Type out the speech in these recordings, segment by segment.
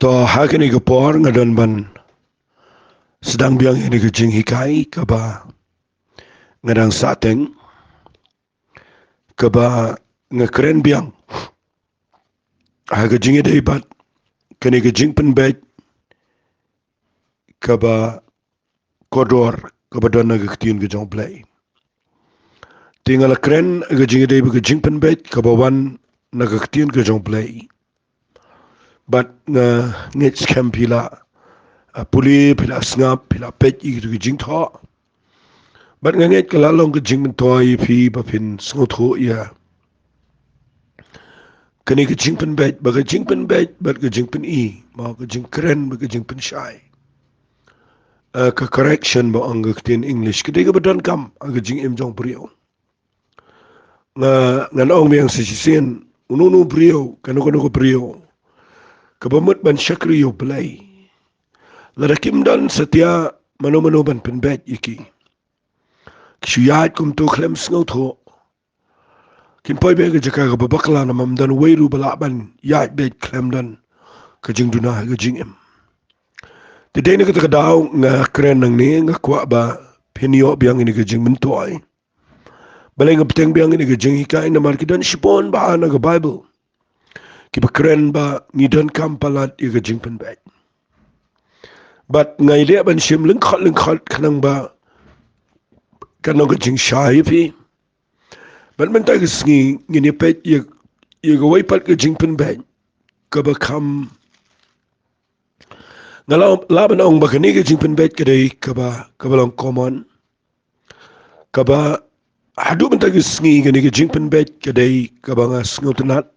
To hakini ke por ngadon ban sedang biang ini ke jing hikai ke ba ngadang sateng ke ba ngakeren biang ha ke jing ide bat kini ke Jingpynbeit ke ba kodor ke ba don ke tin ke jong play tinggal keren ke jing ide ke Jingpynbeit ke ba wan na ke tin ke jong play bat ngit scam pila puli pila snap pila pet i ke jing tho bat nganget ke lalong ke jing toy phi ba phin snotho ya kini ke Jingpynbeit ba ke Jingpynbeit bat ke Jingpyn i ma ke jing keren ba ke Jingpyn shai ke correction ba ang ke tin English ke de ke badon kam ang ke jing im jong brio ngan ong yang sisien ununu brio kanu brio ke bamut ban shakri yo play la kim dan setia mano ban Pynbeit iki kshuyat kum to klem snotho kin poi be ke jaka ke babakla na mam dan weiru balaban yat bet klem dan ke jing duna ke jing im Today ni kita daw nga keren nang ni nga kwa ba pinyo biang ini ke jing mentoy. Balay nga peteng biang ini ke jing hikai na markidan sipon ba na ke Bible. Kiba keren ba ngidon kampalat i ke Jingpynbeit. But nga ide ban sim lengkot kanang ba kanang ke jing shai pi. But mentay ke sngi ngini pet i ke waipat ke Jingpynbeit ke ba kam ngalau laban ong bakani ke Jingpynbeit kedai kaba long common kaba hadu mentagi sngi gani ke Jingpynbeit kedai kaba nga sngotenat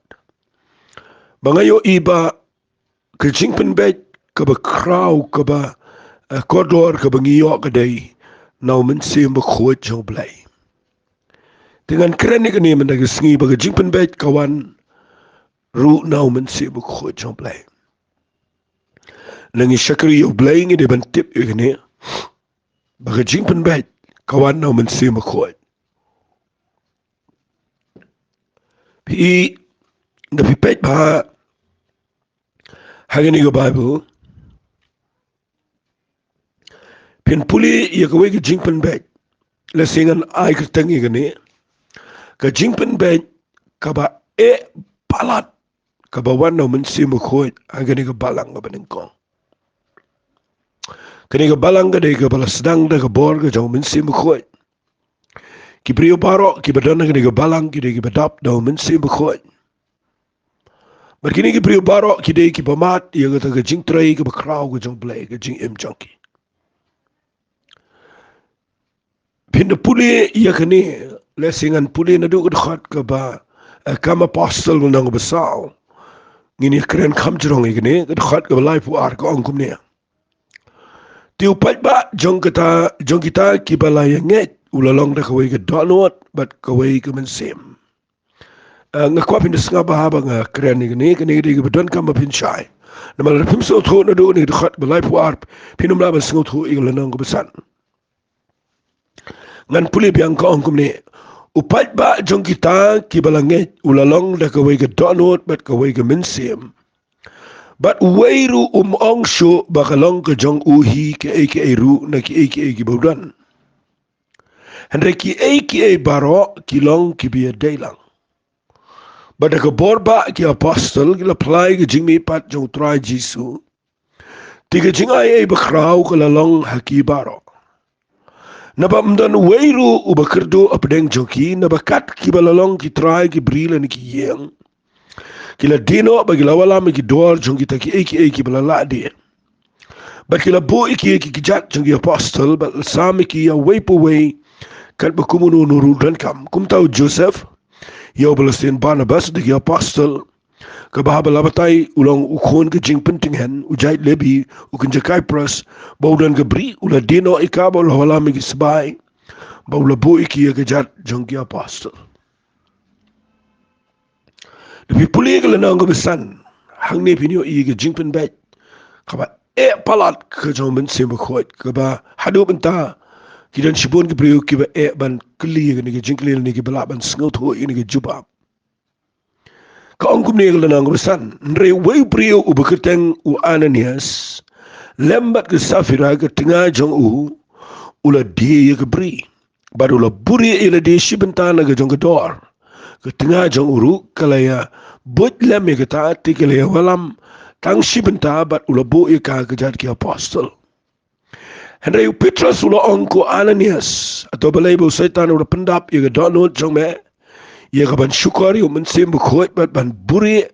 bangayo iba ke Jingpynbeit kaba kraw kaba kodor kaba ngiyo kedai nau Mynsiem Bakhuid jong blai dengan keren ni kani mentagi sngi ba ke Jingpynbeit kawan ru nau Mynsiem Bakhuid jong blai Nangi syakri yo blay ngi de ban tip yo gini baka Jingpynbeit kawan na Mynsiem Bakhuid pi na pipet ba hagani go Bible pin puli ya kawai ke Jingpynbeit lesingan ay kertangi gini ke Jingpynbeit kaba palat kaba wan na Mynsiem Bakhuid hagani go balang ga baningkong kani ke balang ke ke balas sedang dah ke bor ke jauh Mynsiem Bakhuid ki brio barok ki badana kani ke balang ki de ki badap dah Mynsiem Bakhuid berkini ki brio barok ki de ki pamat ya ke jing tray ke bakrau ke jong blay ke jing im jongki pinda puli ya kani lesingan puli na du khat ke ba kam apostle nang besau ngini keren kam jerong ikini ke khat ke balai pu ar ko angkum ni Tiu pat ba jong kita ki balaya nget ulalong da kawai ke donot bat kawai ke Mynsiem. Nga kwa pinda senga bahaba nga keren ni kini di ke bedon kam pin shai. Nama la pim so tho na do ni khat balai puar pinum la ban sengo tho i lanang ke besan. Ngan puli biang ko angkum ni upat ba jong kita ki balanget ulalong da kawai ke donot bat kawai ke Mynsiem. But weiru ongsho bakalong ke jong uhi ke ru na ki baudan. Henry ki baro ki long ki biya daylang. Bada ke borba ki apostle ki apply ke jingmi pat jong try jisu. Tiga jing ay bakrau ke lalong haki baro. Naba mdan weiru ubakerdo apdeng jongki nabakat ki balalong ki try ki brila ni ki yeng. Kila dino bagi lawala me ki dor jong kita ki balala dia. But kila bo ki kijat jong apostle but sami ki ya way po way kan bakumunu nuru dan kam. Kum tahu Joseph ya balasin Barnabas de ki apostle ka bahaba labatai ulang ukon ke Jingpyntingan ujait lebi ukin Cyprus baudan gebri ula dino ikaba lawala me ki sebai baula bo ki kijat jong ki apostle. Tapi puli ke lenang ke besan hang ni pinyo i ke Jingpynbeit kaba palat ke jong Mynsiem Bakhuid kaba hadu benta kidan sibon ke brio kiba ban kli ke ni ke jingkli ni ke balak ban sngot ho ini ke jubab Kaong ni kelanang besan, nre wei prio ubeketeng u Ananias, lembat ke Safira ke tengah jong ula dia ke beri. Baru la buri ila dia shibentana ke jong ke dor. Ke tengah jong uru kalaya bot lem ke taati kalaya walam tang shibenta bat ula bo ka ke jad ki apostol. Henry Petrus ula ongko Ananias atau balai bau setan ula pendap ia ke donut jong me. Ia ke ban syukari Mynsiem Bakhuid bat ban buri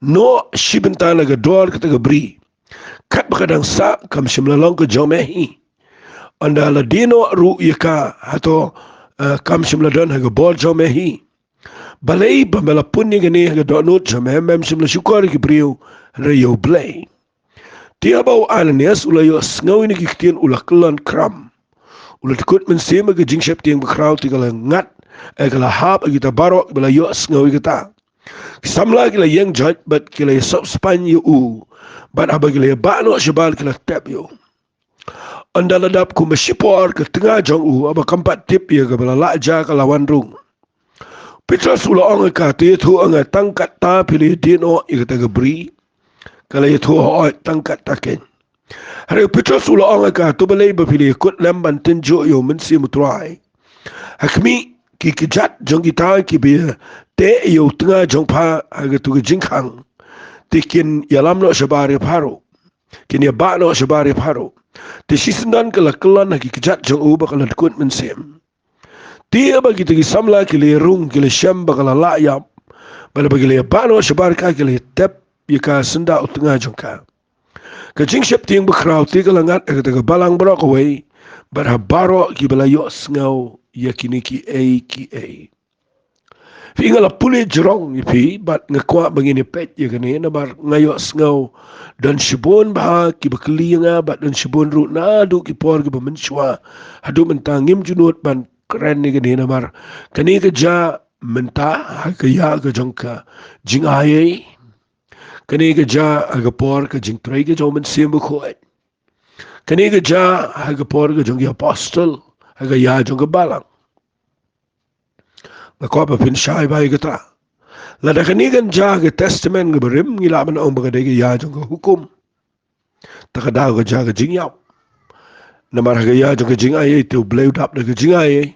no shibentana ke dor ke tengah beri. Kat bakadang sa kam simlalong ke jong mehi. Anda la dino ru yaka atau kam simladon haga bol jong mehi. Balai pambela pun ni gani haga donut jong mem simla syukari ke beriu rayo blay. Dia bau Ananias ula yo sngaw ini kiktian ula kelan kram. Ula tikut Mynsiem ke jingshep tiang bakraw tigala ngat kala hap kita barok bala yo sngaw kita. Samla kila yang jaj bat kila sop span yo bat aba kila ba no shabal kila tap yo. Anda ladap ku masyipor ke tengah jong aba kampat tip ya ke bala laja ke lawan rung. Petrus ula ong ka tu anga tangkat ta pilih dino ya ke beri. Kalau itu hoi tangkat taken. Hari Petrus ula ong ka tu balai bapilih kut lemban tenjo yo Mynsiem utrai. Hakmi ki kejat jong kita ki be te yo tengah jong pa aga tu jingkang. Tikin yalam no shabari paro. Kini ba no shabari paro. Ti sisendan kala kelan ki kejat jong bakal kut Mynsiem. Dia bagi tu samla ki le rung ki le syam bakal layap. Bala bagi le ba no shabari ka ki le tep yaka senda utengah jongka. Kajing syap tiang bakraw tiga langat agak balang barok away barhabaro ki balayo sngaw yakini ki a. Fi ngala puli jerong ipi bat ngakwa bangini pet yakini na bar ngayo sngaw dan shibon bah ki baklianga bat dan shibon ru na du ki por ki bamenshwa hadu mentangim junut ban keren ni gani na bar kani ka ja menta hakaya ka jongka jing ayai. Kani ka ja agapor ka jing tray ka jong Mynsiem Bakhuid. Kani ka ja agapor ka jong apostol agaya jong balang. Ngakwa pa pinshay ba igata. Lada kani kan ja ka testament ka barim ngilaman ang bagay ka ya jong hukum. Takadaw ka ja ka jing yap. Namar agaya jong ka jing ayay tu blay udap na ka jing ayay.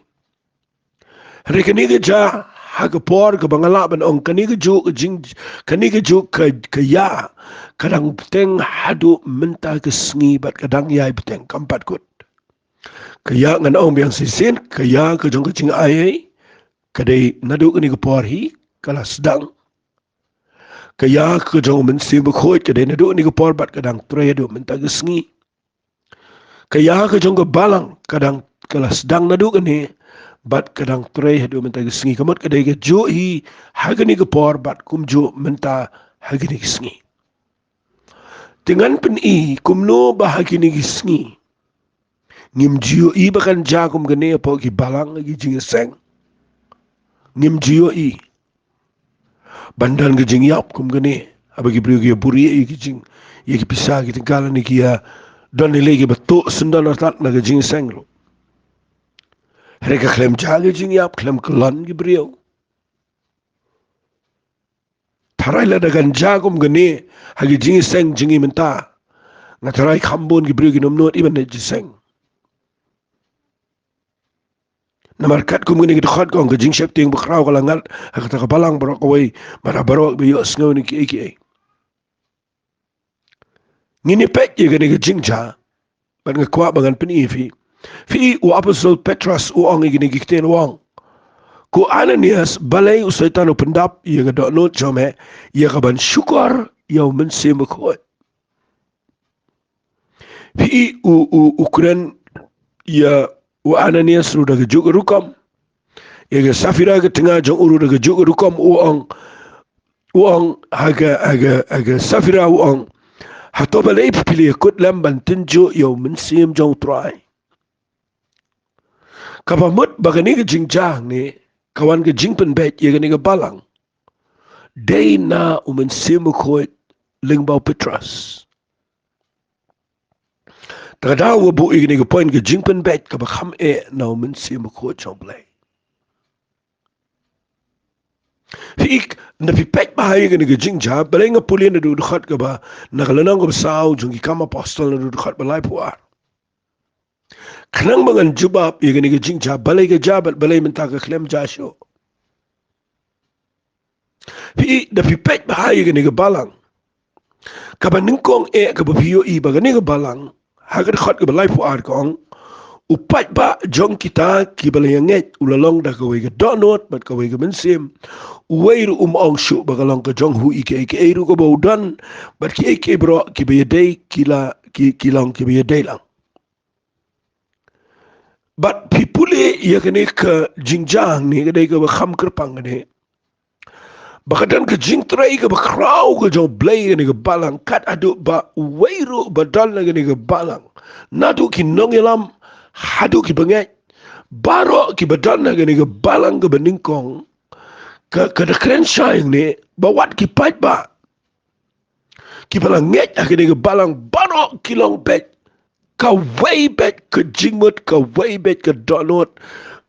Hari kani ka ja hagapor ke bangalaban ong kani ke juk ke ya kadang peteng hadu menta ke sengi bat kadang yai peteng kampat kut ke ya ngan ong biang sisin ke ya ke jong ke jing ayai kadai nadu ke ni ke por hi kala sedang ke ya ke jong Mynsiem Bakhuid kadai nadu ni ke por bat kadang tre hadu menta ke sengi ke ya ke jong ke balang kadang kala sedang nadu ke ni bat kadang tray hadu menta kesengi kamut kadai ke jo hi hagani ke por bat kum jo menta hagani kesengi dengan pen i kum no bahagani kesengi ngim jio i bakan ja kum gane apa ki balang lagi jing seng ngim jio i bandan ke jing yap kum gane abagi brio ki buri i ki jing ye ki pisah ki tinggalan ni ki ya don ni lagi betul sendan atat na ke jing seng lo. Mereka klaim jaga jing yap, klaim kelan ki beriau. Tarai la dagan jagum gani, hagi jingi seng jingi menta. Ngatarai kambun ki beriau ki nomnot iman na jiseng. Namarkat kum gani ki dekat kong, ke jing syep tiang bakraw kalangat, hagi taka balang barok away, marabarok biyo sengaw ni ki eki. Ngini pek ye gani ke jing ja, bat ngakwa bangan penifi. Fi u apostol Petrus u ang igini gikten wang. Ku Ananias balay u setan u pendap ia ngadok not jome ia kaban syukur ia Mynsiem Bakhuid. Fi ukuran ia u Ananias ru daga juk rukam. Ia ke Safira ke tengah jong uru daga juk rukam u ang haga Safira u ang hato balay pilih ikut lamban tinju ia Mynsiem jong try. Kapamut bagani ke jingjang ni kawan ke Jingpynbeit ia gani ke balang. Day na Mynsiem Bakhuid lingbau Petrus. Takadaw wabu igani ke point ke Jingpynbeit ka bakham na Mynsiem Bakhuid jong play. Fik na pipet bahaya ke nega jingja, balai ngapuli na dudukhat ke ba, nakalanang ke besau, jungi kam apostol na dudukhat balai puar. Kenang mangan jubab, ya ke nega jingja, balai ke jabat, balai mentah ke klem jasyo. Fi na pipet bahaya ke nega balang. Kaba ningkong ke bapiyo i baga nega balang, hagar khat ke balai puar kong, upat ba jong kita ki balai nget ulalong dah kawai ke donot, bat kawai ke Mynsiem, Uwairu ong syuk bagalong ke jong hu ike eiru ke baudan, bat ki ike bro ki bayadai kilang ki bayadai lang. Bat pipule ya kene ke jingjang ni kedai ke bakham kerpang ni. Bakadan ke jingtrai ke bakrau ke jong blay ni ke balang kat aduk ba uwairu badal na ni ke balang. Nadu ki nongelam hadu ki benget. Baro ki badal na ni ke balang ke beningkong. Kada keren sayang ni bawat ki pait ba ki balang nget akini ke balang baro kilong bet ka way bet ke jingmut ka way bet ke donot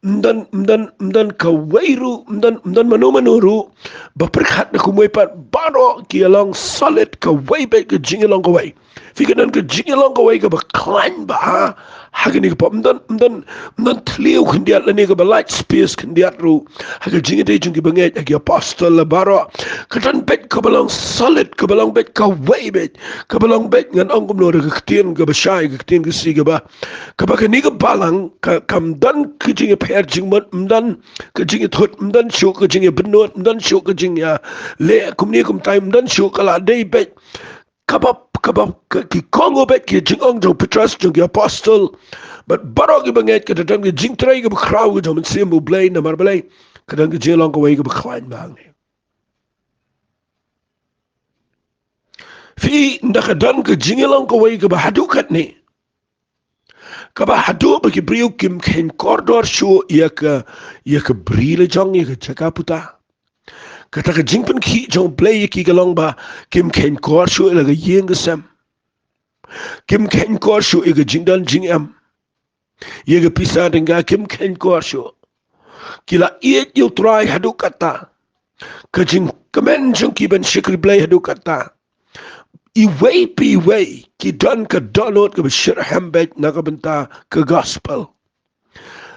mdan ka wayru mdan manuru ba perkhat na kumay pat baro ki along solid ka way bet ke jingalong ka way fikanan ke jingalong ka way ka ba klan ba hagani ka mdan tliu kendiat lani ka ba light space kendiat ru haga jingate jungi banget agi apostol la baro katan bet ka balang solid ka balang bet ka way bet ka balang bet ngan ongkom no ka ktien ka ba shay ka ktien ka si ka ba ni ka balang ka kamdan ka jingi per jingmat mdan ka jingi thot mdan shu ka jingi benot mdan shu ka jingi le kumni kum time mdan shu ka la day bet kabab ki kongo bet ki jingong jong Petrus jong ki apostol but baro ki banget ka dadang ki jing tray ka bakraw ka jong Mynsiem bu blay na marbalay ka dadang ki jingong ka way ka bakwan bang ni fi ndakadan ka jingilong ka way ka bahadukat ni ka bahadu ba ki briu kim ken kordor shu ya ka brile jong ya ka chaka puta kata ka jingpen ki jong blay ki galong ba kim ken kor shu ila ka yeng ka sem kim ken kor shu ila jingdan jingam ya ka pisa denga kim ken kor shu kila iet yu try hadu kata ka jing kamen jong ki ben shikri blay hadu kata iway pi way ki don ka donot ka bashir hambet na ka benta ka gospel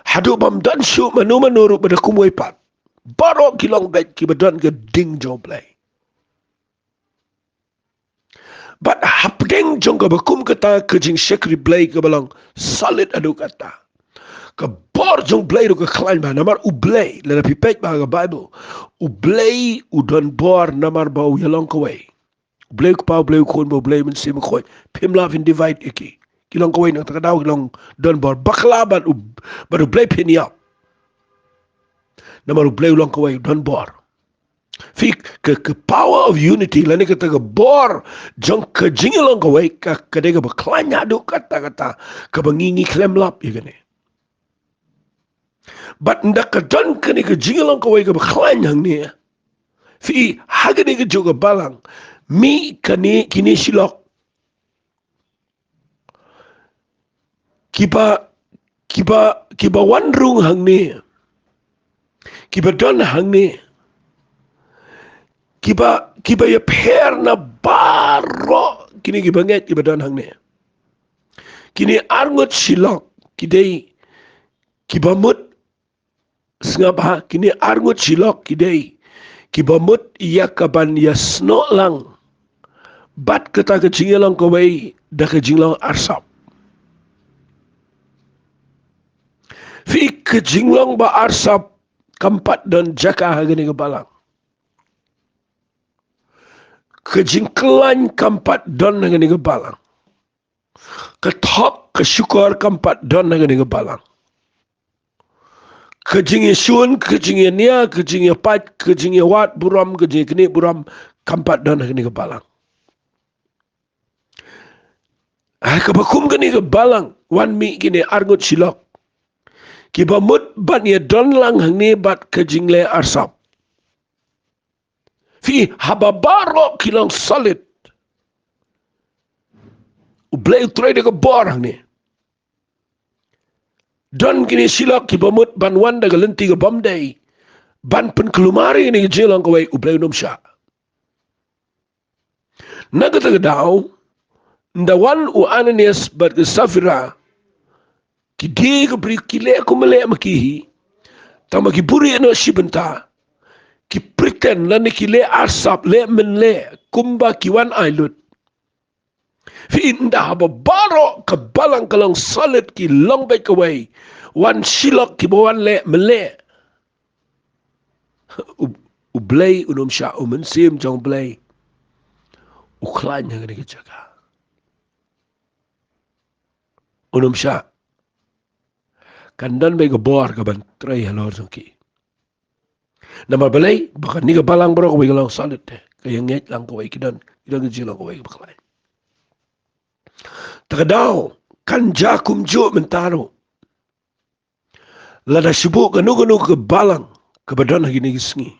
hadu bam dan shu manu manuru pada kumway pat baro kilong bet ki badon ka ding jong blay but hapdeng jong ka bakum kata ka jing shikri blay ka balang solid adu kata ka bor jong blay ka klain ba namar ublay la pipet ba ka bible ublay udon bor namar ba uyalong ka way ublay ko pa ublay ko mo ublay Mynsiem ko pim love in divide iki kilong ka way nang takadaw kilong don bor bakla ba ublay pinyap namar ublay ulong ka way don bor fi ke power of unity lani kata ka bor jong ka jingalong ka way ka kadega ba klanya do kata ka bangingi klemlap igane but ndak ka don ka ni ka jingalong ka way ka ba klanyang ni fi hagani ka juga balang mi kini silok kiba wandrung hang ni kiba don hang ni kiba ya per na baro kini kiba nget kiba don hang ni kini arngot silok kidei kiba mut sengapa kini arngot silok kidei kiba mut iya kaban ya snok lang bat kata ke jingalong ka way da ke jinglong arsap fi ke jinglong ba arsap kampat dan jaka hagani ke balang kejingkelan kampat don dengan ni balang ketok kesyukur kampat don dengan ni balang kejingnya sun kejingnya nia kejingnya pat kejingnya wat buram kejingnya kini buram kampat don dengan ni balang kebakum kini balang wan mi kini arngut silok kibamut ban ya don lang hang ni bat kejingle arsap fi hababaro kilang solid ublay utray de borang ni don kini silok ki bamut ban wan daga lenti ga bamday ban pen kelumari ni jelang kawai ublay nom sya. Nagatagadaw, ndawan u Ananias bat ke Safira, kidi kabri kile kumale makihi, tama kiburi no shibenta, ki pretend lani kile asap le menle kumba kiwan ailut. Fi indah baro kabalang kalang solid ki long back away, wan silok ki bawan le mele. Ublay unom sya Mynsiem jong blay. Uklan yang ni jaga. Unom sya. Kandan bay gebor kaban tray halor jongki. Nama balay baka ni balang bro kaway kalang solid te. Kaya ngit lang kaway kidan lang kaway baklay. Tagadaw kan jakum jo mentaro. Lada sibuk kanu ke balang kebadan lagi ni gisngi.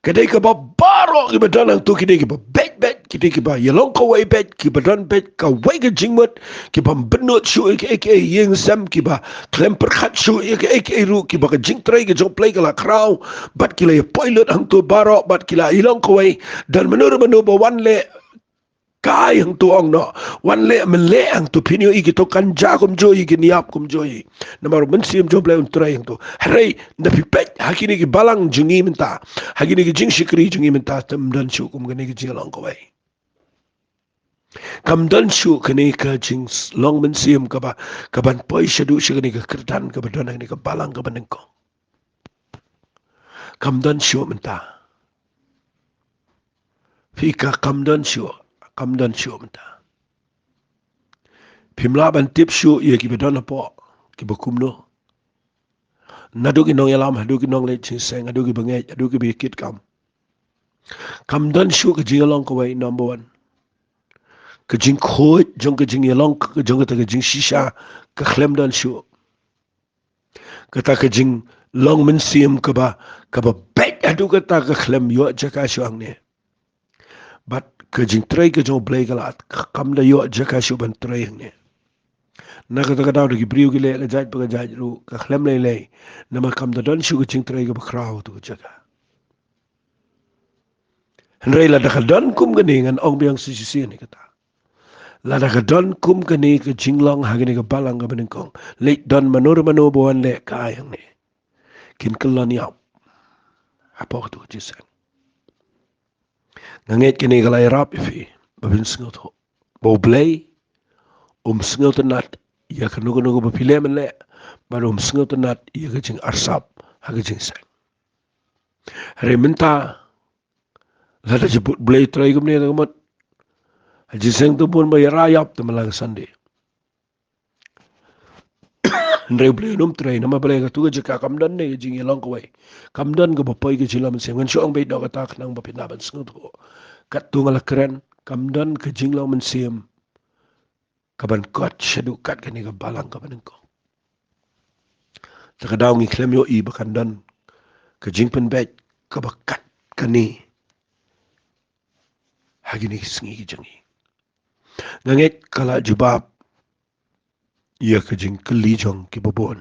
Kadai ka baro ki badan ang tu kidai ki bet kidai ki ba yalong kawai bet ki badan bet ka wai ka jingmut ki ba benut shu ek yeng sam ki ba klemper khat shu ek ru ki ba ka jing trai ki jong play ka la kraw bat ki la pilot ang tu baro bat ki la ilong kawai dan menur ba wan le kai ang tu ong no wan le mele ang tu pinyo iki to kanja kum jo iki niap kum jo i namar Mynsiem jo play untrai ang tu hray na pipet hakini ki balang jungi minta hakini ki jing shikri jungi minta tam dan shu kum gani ki jilang kawai kam dan shu kani ka jing long Mynsiem ka ba kaban poi shadu shikani ka kerdan ka badan ni ka balang ka banengko kam dan shu minta fika kam dan shu minta. Pimla ban tip shu ye ki bedon po ki bakum no. Nadu ki nong yalam hadu ki nong le chin seng hadu ki bangai hadu ki bikit kam. Kam dan shu ka jing along ko way number 1. Ka jing khoi jong ka jing yalong ka jong ka jing shisha ka khlem dan shu. Ka ta ka jing long Mynsiem ka ba bet hadu ka ta ka khlem yo jaka shu ang ne. But kajing tray ka jong blay kalat kam da yo jaka shu ban tray ne na ka daw da gibriu gi le ka jaj pa ka jaj ru ka khlem le na ma kam da don shu ka jing tray ka bakraw tu jaka henrei la da ka don kum gani ngan ong biang si ni kata la da ka don kum gani ka jinglong hagini ka balang ka benengkong le don manur boan le ka yang ne kin kelon yap apa tu jisang nganget kini kalay rap ifi babin singot ho bo blay singot nat ya kanu bapile mele baru singot nat ya kajing arsap hagajing sang hari minta lada jebut blay try gumne gamot haji sang tu pun bayarayap tu malang sandi Ndre blay try nama blay ka tu jeka kamdan ne jing yelong kawai kamdan ka bapoy ka jila Mynsiem ngan syong bait ka tak nang bapinaban singot ho kat tu ngalakren kamdan ka jinglaw Mynsiem kaban kot syadu kat kani ka balang ka banengko takadaw ngi klem yo i bakandan ka Jingpynbeit ka bakat kani hagini sngi ki jangi nganget kala jubab ia ka jing kelijong ki bobon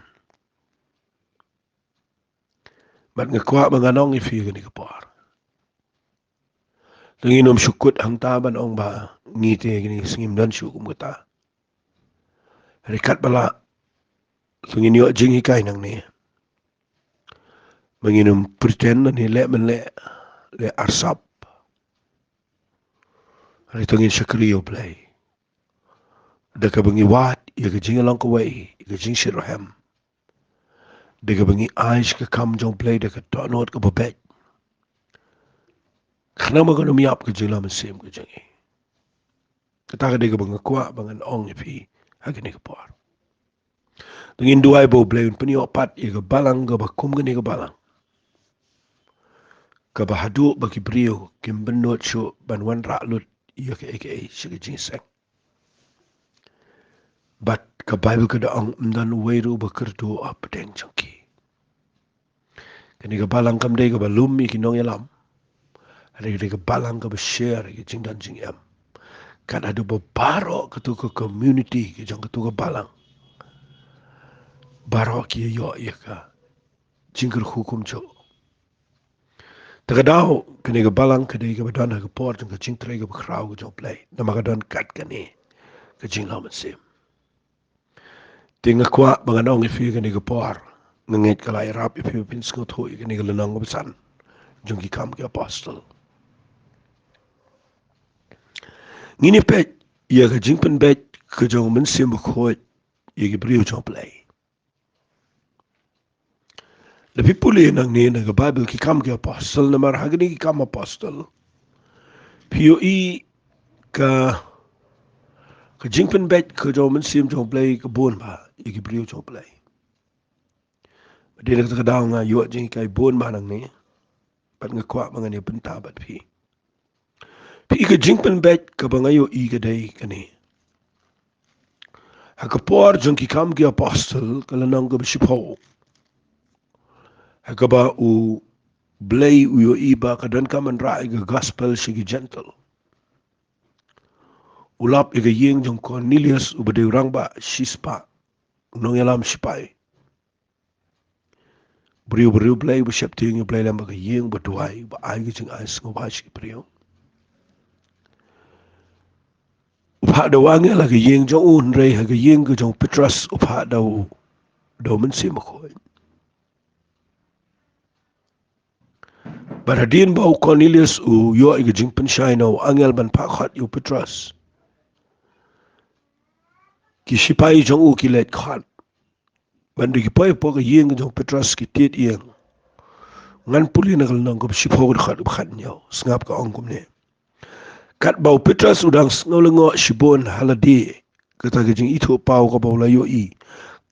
bat ngakwa manganong ifi kani ka par Tanginom syukut hang taban ong ba ngiti gini singim dan syukum kata. Rikat bala tungin yo jing hikai nang ni. Menginum pretend ni le le arsap. Hari tungin syakriyo play. Daka bengi wat ya ke jing along kawai ya jing shiraham. Daka bengi aish ke kam jong play daka donot ke babet. Kenapa kau miap ke jing Mynsiem ke jangi? Kata dia ke bangakwa bangan ong ipi hagini ke par. Tungin duai bo blayon peniopat ia ke balang ke bakum ke balang. Ke bahadu bagi brio kim benut syu banwan raklut ia ke aka syu jing sek. But ke Bible ke daang mdan weiru bekerdu apa deng jangki. Kini ke balang kam dei ke balum iki nong yalam. Hari ke balang ke share ke jing dan jing yam. Kan ada berbaro ketu ke community ke jang ketu ke balang. Baro ki yo ya ka. jingker hukum jo. Tagadao kene ke balang kene ke badan ke por jeng ke jing tre ke bekrau ke jo play. Nama kadan kat kene ke jing Mynsiem. Tinga kwa banganong ifi kene ke por. Ngenget kalai rap ifi pin skot hui kene ke lenang besan. Jung ki kam ke apostle. Ngini pet ia ke Jingpynbeit ke jong Mynsiem Bakhuid ia ke brio jo play. Lebih pulih nang ni nang Bible ki kam ke apostle namar hagni ki kam apostle. POE ka Jingpynbeit ke jong Mynsiem jong play ke bon ba ia ke brio jong play. Dia nak terkadang nga yo jing kai bon ba nang ni. Pat ngakwa mangani benta bat pi. Pi ke Jingpynbeit ke bangayo I ke dai kani. Hakapor jong ki kam ke apostle kala nang ke bishipho. Hakaba u blay u yo iba kadan kaman rai ke gospel shigi gentle. Ulap ega yeng jong Cornelius u bade urang ba shispa. Nong yalam shipai. Beriu blay bu syap ting blay lam ba ke yeng berduai ba ai ke jing ai ngobah shi beriu. Upha da wangi la ke yeng jong un rei ha ke yeng ke jong Petrus upha da Mynsiem Bakhuid. Baradin bau Cornelius u yo ige Jingpynbeit no angel ban Bakhuid u Petrus. Ki sipai jong u ki let khat. Ban de ki poi po ke yeng jong Petrus ki tit yeng. Ngan puli na kalnang ko sipo ko khat khat nyaw sngap ka ongkum ne. Kat bau Petrus udang sngolengo sibon haladi kata ke jing itu pau ko bau la yo I.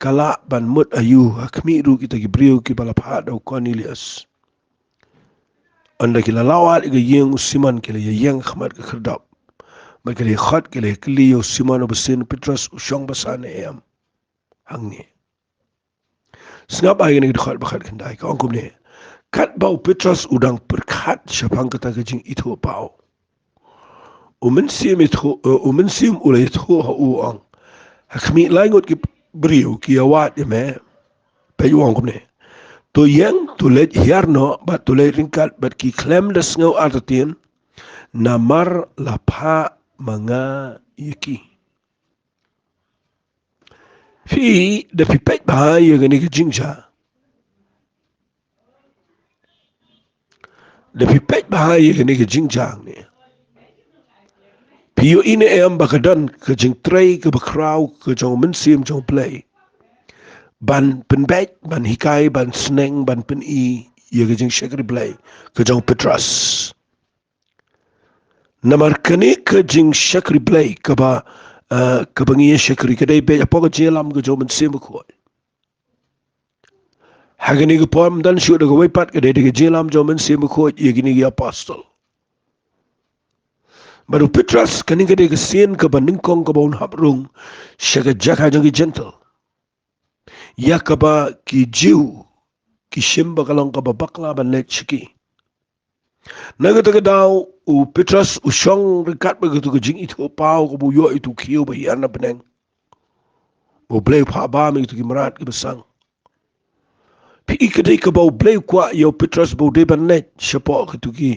Kala ban mut ayu hakmi ru kita ki brio ki balapha da Cornelius. Anda kila lawat ke yeng Simon kila yeng khmat ke kherdap. Ba kila khat kila kili yo Simon obesin Petrus usyong basan em. Hangni. Sengap ay ni khat bakhat kendai ka ongkum ne. Kat bau Petrus udang perkat syapang kata ke jing itu bau. Mynsiem ulai itu ha uang. Hakmi laingot ki brio ki awat me. Payu ongkum ne. To yang to let hiarno bat to let ringkat bat ki klem da sngau artin namar lapha manga yiki. Fi da pipet bahaya gani ke jingja. Da pipet bahaya gani ke jingjang ni. Piyo ini em bakadan ke jing tray ke bakrau ke jong Mynsiem jong play. Ban penbeit, ban hikai, ban sneng, ban pen I, ia ke jing syakri play ke jong Petrus. Namar kene ke jing syakri play ke ba ke bangi syakri ke dai be apa ke jelam ke jong Mynsiem Bakhuid. Hagani ke pom dan syuk de ke wepat ke dai ke jelam jong Mynsiem Bakhuid ia gini ke apostle. Baru Petrus kani ke dai ke sien ke bandingkong ke baun haprung syaga jaka jong ki gentle. Ya kaba ki jiu ki shimba kalong kaba bakla ban let chiki. Naga taga daw u Petrus u syong rekat begitu ke jing itu pau ke buyo itu kiu bahi anak beneng. Bau blay pa ba me itu ki merat ki besang. Pi ikadai ke bau blay kwa yo Petrus bau de ban let syapok itu ki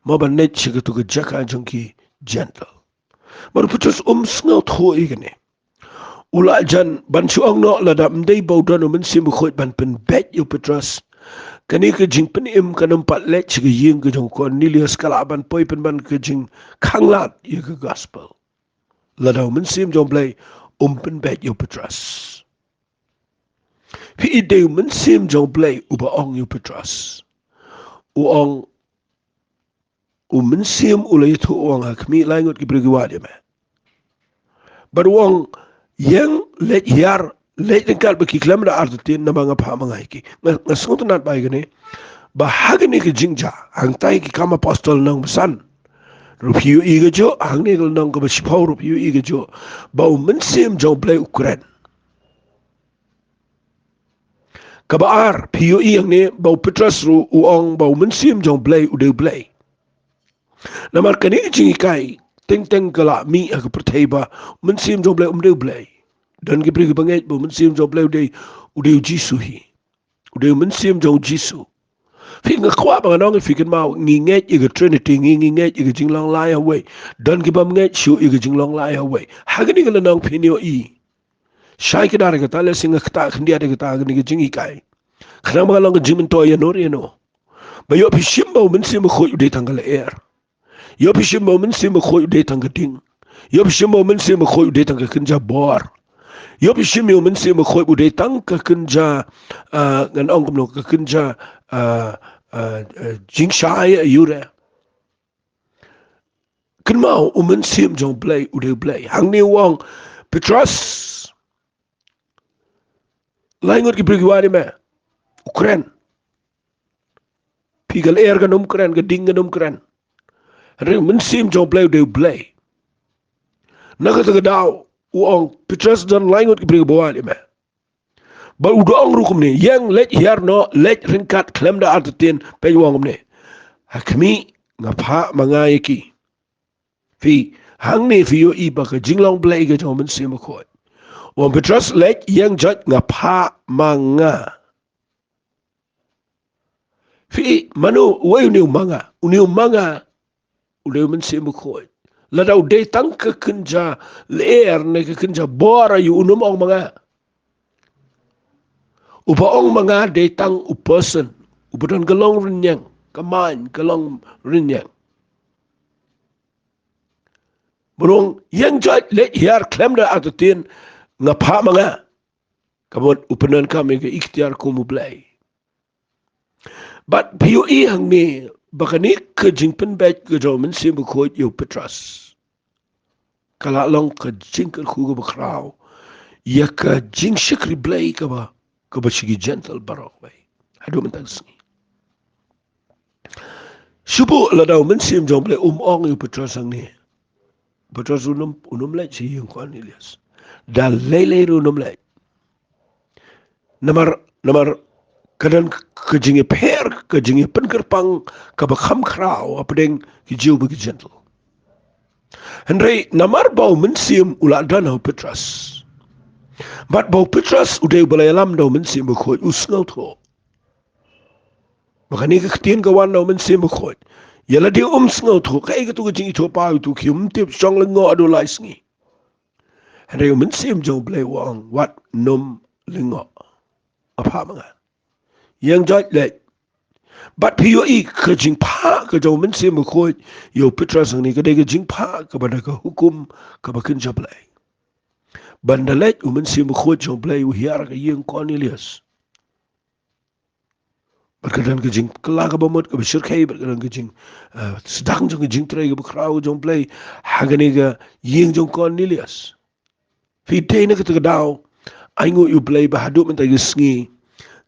ma ban let syaka tu ke jaka jong ki gentle. Baru Petrus sngaw tho ikane. Ula jan ban syuang no lada mdei bau dan Mynsiem Bakhuid ban penbeit yo Petrus. Kani ke jing penim kan empat let ke yeng ke jong Cornelius kala ban poi pen ban ke jing khanglat ye ke gospel. Lada Mynsiem jong play penbeit yo Petrus. Pi ide Mynsiem jong play uba ong yo Petrus. U Mynsiem ulai tu ong hakmi laingot ki bergiwat ya me. Baru ong yang let hiar let engkal beki klam da artin na mga pa mga iki ngasung tunat ba gani bahagi ni ke jingja hang tai ki kama apostol nang besan rupiu iga jo hang ni gal nang ke besipo rupiu iga jo bau Mynsiem jong play Ukraine kabaar piu yang ni bau Petrus ru uong bau Mynsiem jong play ude play namar kani jingi kai teng kala mi aga perteba Mynsiem jong play play dan ke pergi banget bau Mynsiem jong play ude jisuhi udah Mynsiem jong Jisu. Fi nga kwa ba nong fi kan mau ngi nge i Trinity ngi nge i jinglang lai away. Dan ki bam nge shu i jinglang lai away. Hagani ga nong pinyo i. Shai ki dar ga ta le singa kta khndi ada ga ta ngi jingi kai. Khna ma long jimin to ya no re no. Ba yo pi shimba Mynsiem kho udah tanggal air. Yo pi shimba Mynsiem kho udah tanggal ding. Yo pi shimba Mynsiem kho udah tanggal kinja bor. Yo pi shimba Mynsiem kho udah tanggal kinja ngan ong no kinja Jingshai ayure. Kan mau Mynsiem jong play udah play. Hang ni wong Petras. Laingot ki pergi wari me. Ukraine. Pigal air kan Ukraine, ka ding kan Ukraine. Hari Mynsiem jong play udah play. Naga taga daw wong Petras dan laingot ki pergi wari me. Ba udah ang rukum ni yang let hiar no let ringkat klem da artin pe wong ni. Hakmi ngapa mangayaki. Fi hang ni fi yo iba ka jinglong play ka jong Mynsiem ko. Wong Petras let yang jat ngapa manga. Fi manu way uniu manga udah Mynsiem ko. Ladau day tang ka kunja leer ne ka kunja bora yu unum ong manga. Upa ong mga datang person, upadon galong rinyang, kamain galong rinyang. Burung yang jat let hiar klem da atatin ngapa mga, kamot upanon kami ke ikhtiar kumublay. But piyo ihang ni bakani ke Jingpynbeit ke jo Mynsiem ko yo Petras. Kalalong ke jingkel kugo bakraw, ya ke jing shikri blay ka ba. Kabashigi gentle barok bay. Hadu mentang sengi. Subu ladau Mynsiem jong play ong yu Petras ang ni. Petras unum lek si yung kwan Elias. Dal lele unum lek. Namar kadan kejingi per kejingi penkerpang kabakam kraw apadeng kijiu bagi gentle. Henry namar bau Mynsiem ulat danau Petras. But bau Petras udah balai alam daw Mynsiem ko usngaw to. Makani ka ktin kawan daw Mynsiem ko. Yala di sngaw to kay ka to jing ito pa ito kim tip song lingo ado lais ngi. Henry Mynsiem jong play wang wat num lingo. Apa mga. Yang jat let. But piyo ka jing pa ka daw Mynsiem ko yo Petras ni ka de ka jing pa ka bada ka hukum ka bakin jablay. Bandalet Mynsiem ko jong play hiar ka yung Cornelius. Berkadan ke jing kelak ka bamot ka besir kay berkadan ke jing sedang jong ke jing tray ka bakraw jong play hagani ka yung jong Cornelius. Fitay na ka daw ay ngu yu play bahado man tayo sngi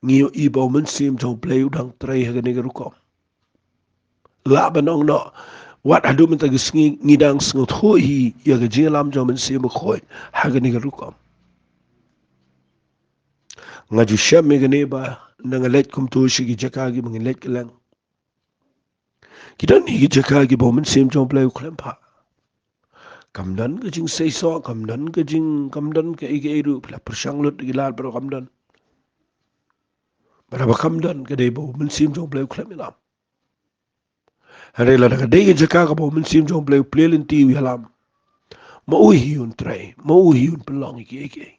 ngiyo ibaw Mynsiem jong play udang tray hagani ka rukom. Laban ong no. Wat hadu minta gisngi ngidang sngot hoi ya gajing lam jong Mynsiem ko hagani ka rukom. Ngaju syam me gane ba nangalet kum to shi gi jakagi mangilet kelang. Kidan ni gi jakagi ba Mynsiem jong play klem pa. Kamdan gajing say so kamdan ke ige iru pla persang lut gilar pero kamdan. Berapa kamdan ke dei ba Mynsiem jong play klem ilam. Hari lada kadai jaka ka bau Mynsiem jong play linti wihalam. Mauhiyun tray, mauhiyun pelong iki.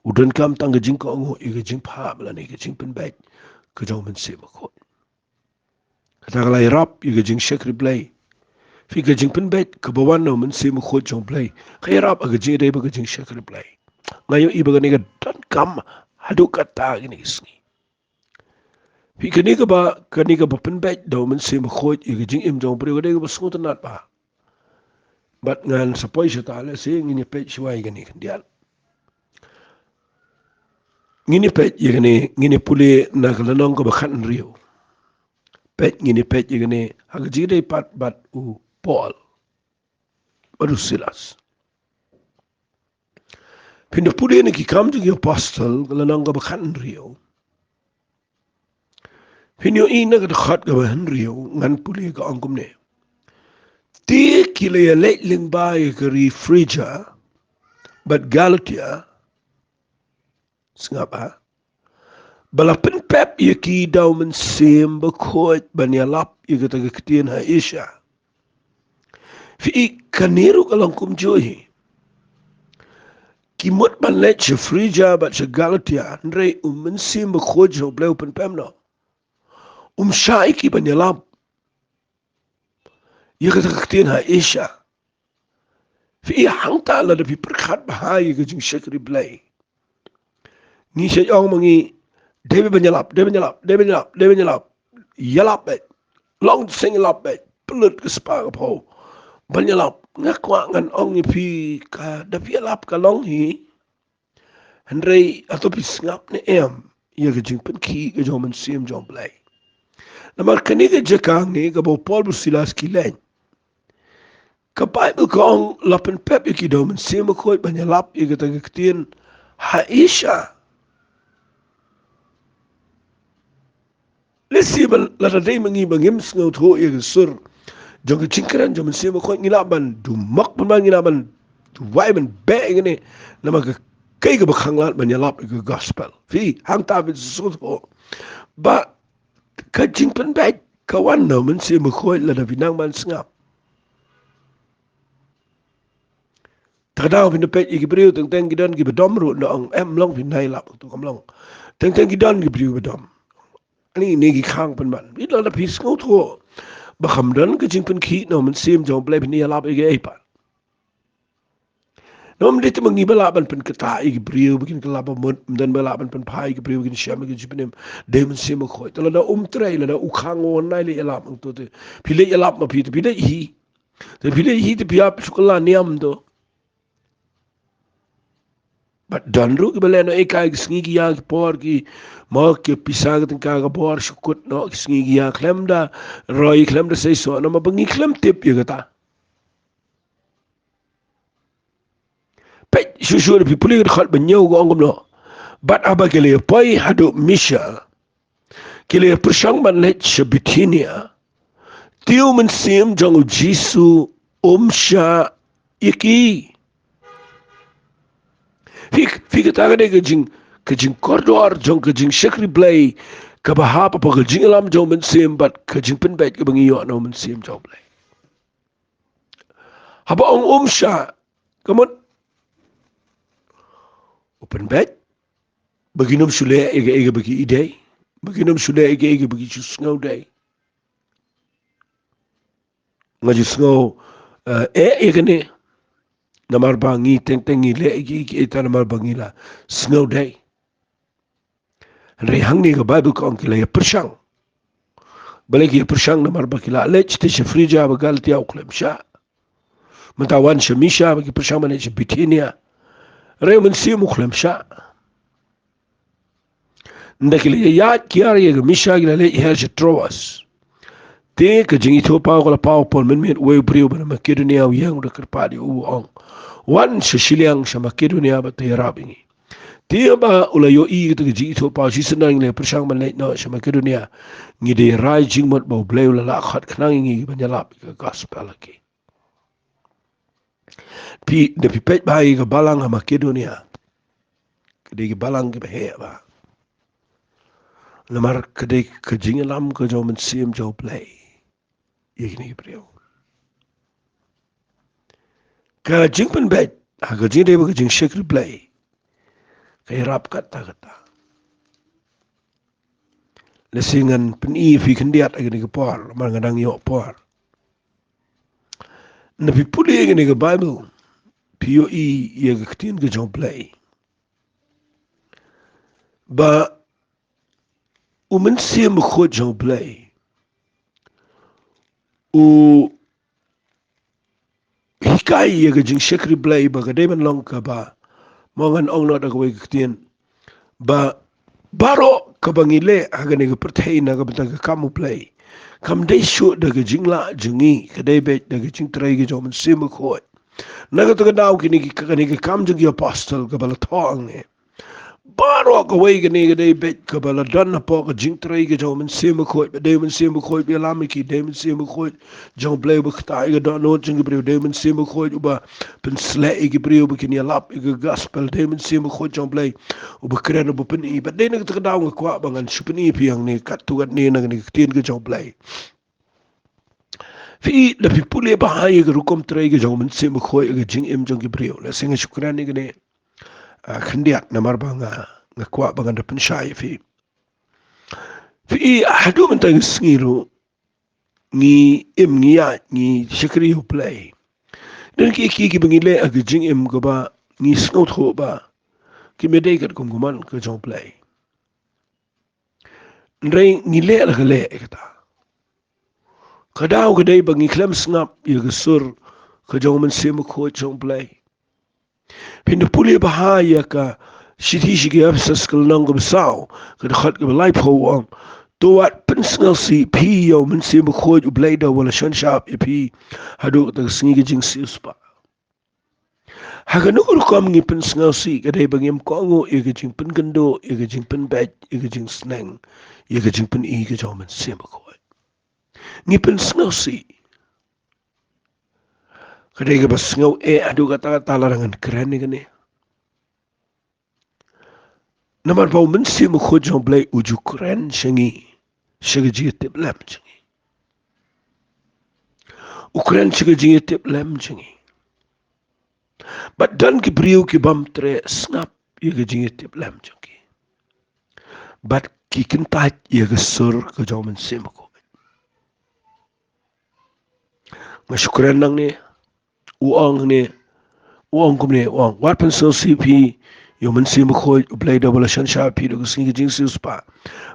Udan kam tang gajing ko ngo igajing pa belani Jingpynbeit ka jong Mynsiem ko. Kata kalai rap igajing shakri play. Fi Jingpynbeit ka bawan no Mynsiem ko jong play. Kaya rap agajing dai ba gajing shakri play. Ngayon iba gani ka dan kam hadu kata gini isngi. Fi kani ka ba Pynbeit daw Mynsiem ko igajing im jong play kadai ka ba sungutan nat pa. But ngan sa poy siya tala siya ngini pet siya gani kandiyan. Ngini pet ngini puli na kalanong ka ba kan riyo. Ngini pet gani hagajing dai pat bat u Paul. Baru Silas. Pinda puli ni kikam jing apostle kalanong ka ba kan riyo. Pinyo ina ka dakat ka ba Henryo ngan puli ka angkum ne. Ti kila ya letling ba ka Phrygia but Galatia singapa bala pep yaki daw Mynsiem Bakhuid banyalap yaka tagaktian ha isya. Fi kaniru kalang kumjohi. Kimot ban let se frija bat se Galatia andre Mynsiem Bakhuid so bleu pem no. Syai banyalap yaka tagaktian ha isya. Fi hangta la da fi perkat bahaya ke jing syakri blai. Ni saya orang mengi Dewi banyalap. Yalap bet. Long sing lap bet. Pelut ke sepa ke pau. Banyalap. Ngakwa ngan ong ni pi ka da pi lap ka long hi. Henry atau pi ngap ni em. Ya ke jing pen ki ke jom Mynsiem jom blai. Namar kani ke jakang ni ke bau Paul bersilas ki lain. Ka Bible ka ong lapen pep iki daw Mynsiem Bakhuid banyalap ika tagaktian Haisha. Lesi lada day mangi bangim sngaw tho ika sur. Jong ke cingkaran jom Mynsiem Bakhuid ngilaban dumak pun ngilaban duwai ban be ngene nama ke kay ka bakhanglat banyalap ika gospel. Fi hang tabit susut ho. Ba ka Jingpynbeit kawan no Mynsiem Bakhuid lada binang man ngap. Tadaw pinapet ikibriw teng gidan gibadom ro na ang long pinay lap tu kamlong. Teng gidan gibriw badom. Ani negi khang pan. Ila na pis ngot ho. Bakhamdan ke Jingpyn ki no Mynsiem jom blai pini lap ige epa. Nom dit mangibalaban pen kata ikibriw bikin kelapa mut dan balaban pen pai ikibriw bikin syam ke Jingpyn de Mynsiem Bakhuid. Tala da tray la da ukhang on nai le lap tu te. Pile lap ma pi te pile hi. Te pile hi te piap sukala niam do. But danru ki baleno eka snigi ya por ki mo ki pisag ten ka por shukut no snigi ya klemda roi klemda sei so no mabangi klem tip ya kata. Pet shushu pi puli khot banyo go ngom no. But aba kele pai hadu misha kele persang ban let shabitinia. Tiu Mynsiem jong Jisu sha iki. Fika taga de ke jing kordor jong ke jing syakri blai ke bahapa pa ke jing alam jong Mynsiem bat ke Jingpynbeit ke bangi yo no Mynsiem jong blai. Haba ong sya kamot Jingpynbeit baginom sule ega bagi idei baginom sule ega bagi susngau dai ngaji sngo ega ne namar bangi teng le iki eta namar bangi la snow day rehang ni ke Bible ko angkila ya persang balagi ya persang namar bakila le chite frija bagal tia uklem sha mentawan shamisha bagi persang mane bitinia re Mynsiem uklem sha ndakile ya kiar ya misha gila le her troas te ke jingi to pa ko pa pol men we brio bana Makedonia yang de kerpadi ong wan shiliang sha Makedonia ba te rabingi te ba ulayo i te jingi to pa sisenang le persang man le no sha Makedonia ngi de rai jingmot ba bleu la khat khnang ngi banyalap ke gospel lagi pi de pipet ba i ke balang ha Makedonia ke de balang ke he ba lamar ke de ke jingi lam ke jo Mynsiem jo play ini beliau. Ka Jingpynbeit, aga jing deba ka jing syakri blai. Kaya rap kata. Lesingan peni fi kendiat aga ni por, mangadang yo por. Napi puli aga ni Bible, piyo i aga ketin ka jong blai. Ba Mynsiem Bakhuid jong blai. Hikai ya ke jing syakri blai ba kadai man long ka ba mongan ong not aga wai ketien ba baro ka bangile aga ni perthai na ka bentang kamu blai kam dai shu daga jingla jingi kadai bet daga jing trai ke jom Mynsiem Bakhuid naga to daw kini ka kam jing apostle ka bala thong ne Baro ka way gani ka day bet ka bala dan na po ka jing tray ka jaw Mynsiem Bakhuid ba day Mynsiem Bakhuid bi alami ki day Mynsiem Bakhuid jaw play ba kta ka dan no jing brio day Mynsiem Bakhuid uba pen sle ki brio ba kini lap ka gospel day Mynsiem Bakhuid jaw play uba kren uba pen I ba day na ka daw ka kwa bangan supen I piang ni kat tu kat ni na ni tin ka jaw play fi la fi pule ba ha ka rukom tray ka jaw Mynsiem Bakhuid ka jing im jaw ki brio la singa shukran ni gani khandiat na marba nga kwa bangan da pensai fi hadu man tang sngiro ni im ni ya ni shikri hu play dan ki bangi le ag jing im go ba ni snot ho ba ki me dei kat kum guman ka jong play ndrei ni le la le ekta kadaw ka dei bangi klem snap ye gesur ka jong Mynsiem ko jong play pinda puli bahaya ka shiti shigi absas kal nang gum sao ka khat ka life ho wang to wat pensngal si pi yo Mynsiem ko u blade wala shan sharp pi hadu ta sngi jing si uspa haga nukur kam ngi pensngal si ka dei bangim ko ngo e ga jing pen gando e ga jing pen bet e ga jing sneng e ga jing pen I ga jaw Mynsiem ko ngi pensngal si ka dei ga bas ngau e adu ka ta talarangan keren ni gani Namar bau Mynsiem ko jong blai uju kren shangi shagaji tip lam changi ukren shagaji tip lam changi but dan ki brio ki bam tre snap yagaji tip lam changi but ki kintat yagasur ko jong Mynsiem ko ngashukren nang ni uong kum ni uong wat pen so CP yo Mynsiem ko blai double shan sha pi do singi jing si spa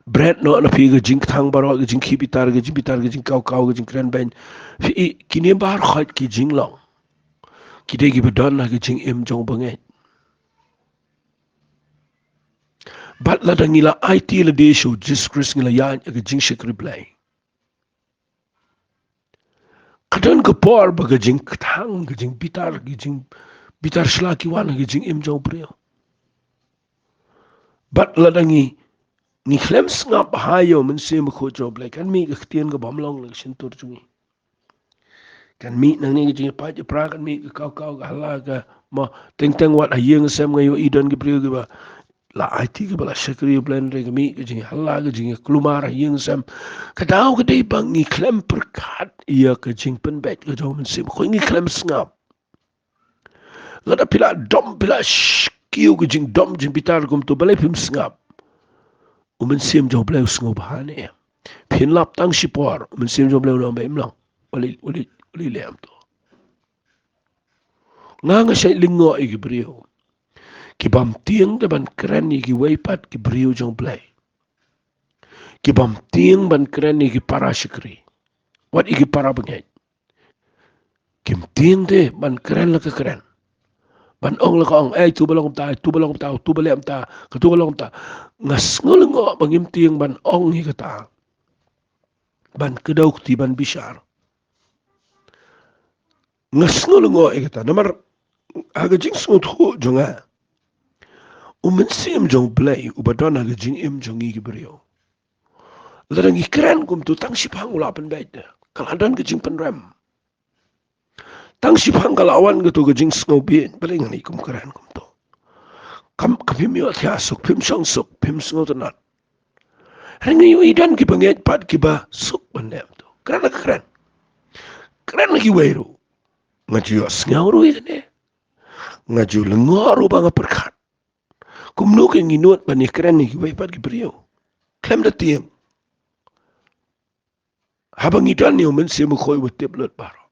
bread no na pi ga jing thang baro ga jing bitar ga jing kau ga jing kren ben fi kini bar khat ki jing long ki de gi bedon na ga jing im jong bangai bat la dangila IT la de show just chris ngila ya ga jing shikri play kadan ka por ba ga jing thang ga jing bitar shla ki wan ga jing im jong brio bat la dangi ni klem snap hayo Mynsiem ko job like kan mi ga ktien ga bamlong la shin tur chungi kan mi nang ni ga pa pra kan mi ga kau ga hala ga ma teng wat ayeng sem ngayo idon ga brio ga ba la IT ga bala shakri blend ga mi ga jing hala ga jing klumar ayeng sem ka daw ga dei bang ni klem per kat iya ka Jingpynbeit ga jaw Mynsiem ko ni klem snap la da pila dom pila kiu ga jing dom jing bitar gum to balai pim snap Mynsiem jaw blai sngo bahane pin lap tang shipor Mynsiem jaw blai no ba imlang wali lem to nga shay lingo i brio ki bam tieng de ban kren ki weipat ki brio jong blai ki bam tieng ban kren ki para shikri wat ki para bangai kim tieng de ban kren la ka kren ban ong la ka ong tu balong ta tu balem ta ka tu balong ta ngas ngolngo bangim tieng ban ong hi ka ta ban kedau ti ban bishar ngas ngolngo i ka ta namar aga jing smut ho jonga Mynsiem jong blai ubadon aga jing im jong i brio larang ikran kum tu tang sipang ula pen bait kaladan ke jing pen rem tang sipang kalawan ke tu ke jing sngo bi paling ni kum kran kum tu kami mi athia suk pim sngo tanat ringi yu idan ki banget pat ki ba suk bandem tu kran ki weiru ngaju sngauru ine ngaju lengoru banga perkat kum nu ke nginut ban ikran ni ki wei pat ki brio klem da tieng habang idan ni Mynsiem ko wi teblet baro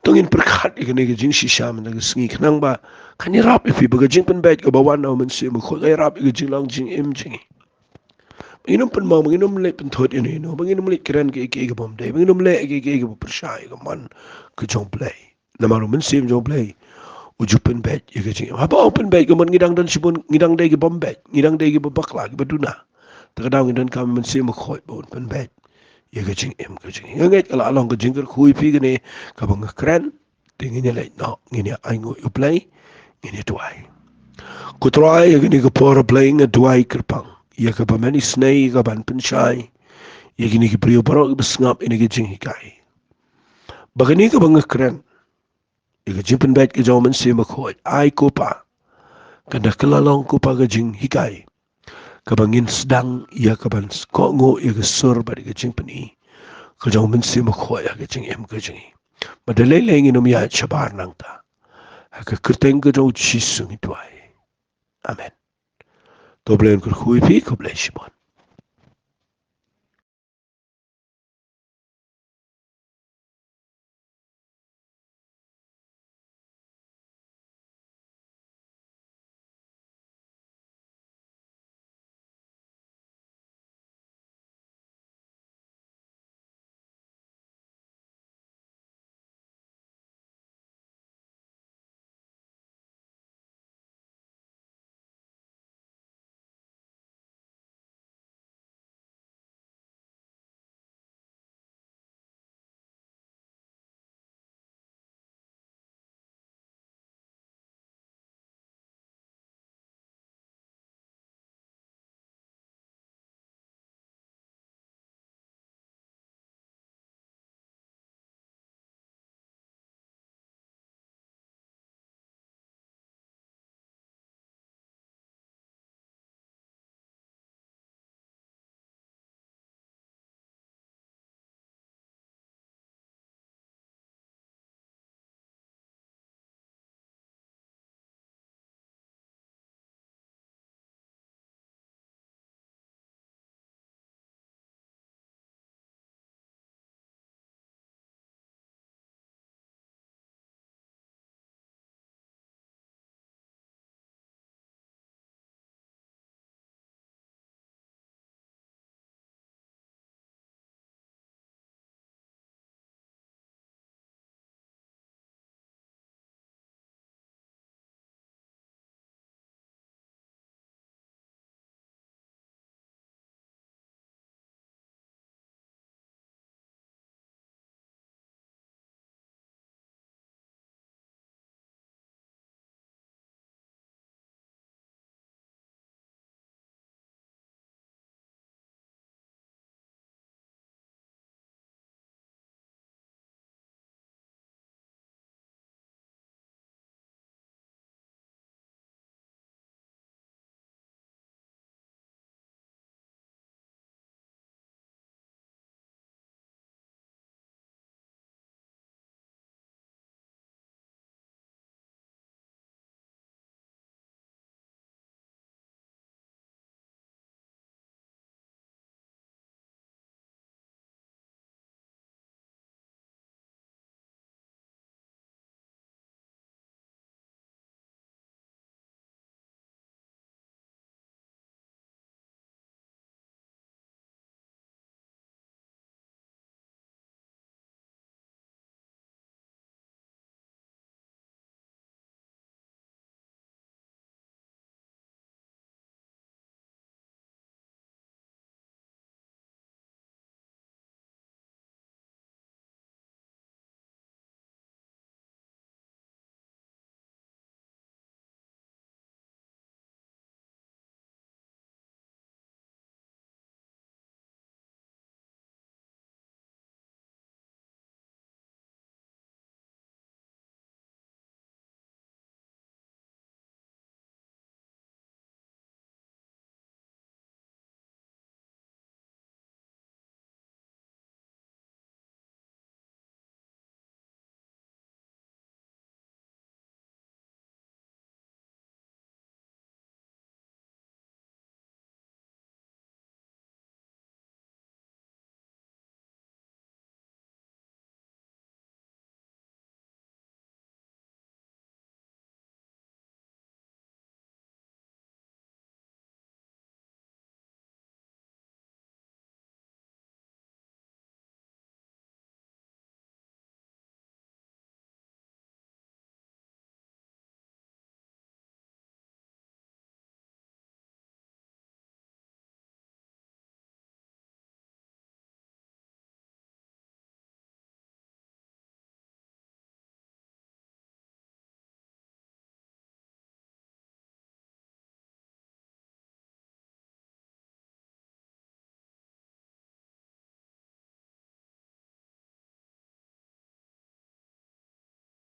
tongin perkat ikane ke jing shisham na sngi knang ba kani rap ifi baga Jingpynbeit ka bawan na Mynsiem ko ay rap ke jing lang jing im jing inum pen ma inum le pen thot ini no inum le kran ke bom dai inum le ke persai ka man ke jong play na maru Mynsiem jong play Jingpynbeit ke jing haba open bait ka man ngidang dan sibun ngidang dai ke bom bet ngidang dai ke bakla ke baduna takadang ngidan kam Mynsiem ko bon pen bet ye ke jing em ke jing nget kala along ke jing ke khui pi ke ne ka bang kran tingin le no ngini ai ngo you play ngini tuai Ku try gini ke pora playing a duai kerpang. Ia ke pamani snei ke ban pensyai. Ia gini ke priyo parok besngap ini ke jing hikai. Bagani ke bangga keren. Ia ke Jingpynbeit ke jauh Mynsiem Bakhuid. Ai kopa. Kanda kelalong kopa ke jing hikai. Kabangin sedang ia kaban kongo ia ke sur pada ke Jingpynbeit. Ke jauh Mynsiem Bakhuid ia ke jing em ke jing. Madalai inum ya cabar nang ta. Ke kerteng ke jauh cisung itu ai. Amen. Doblen kerhui pi ko bless you.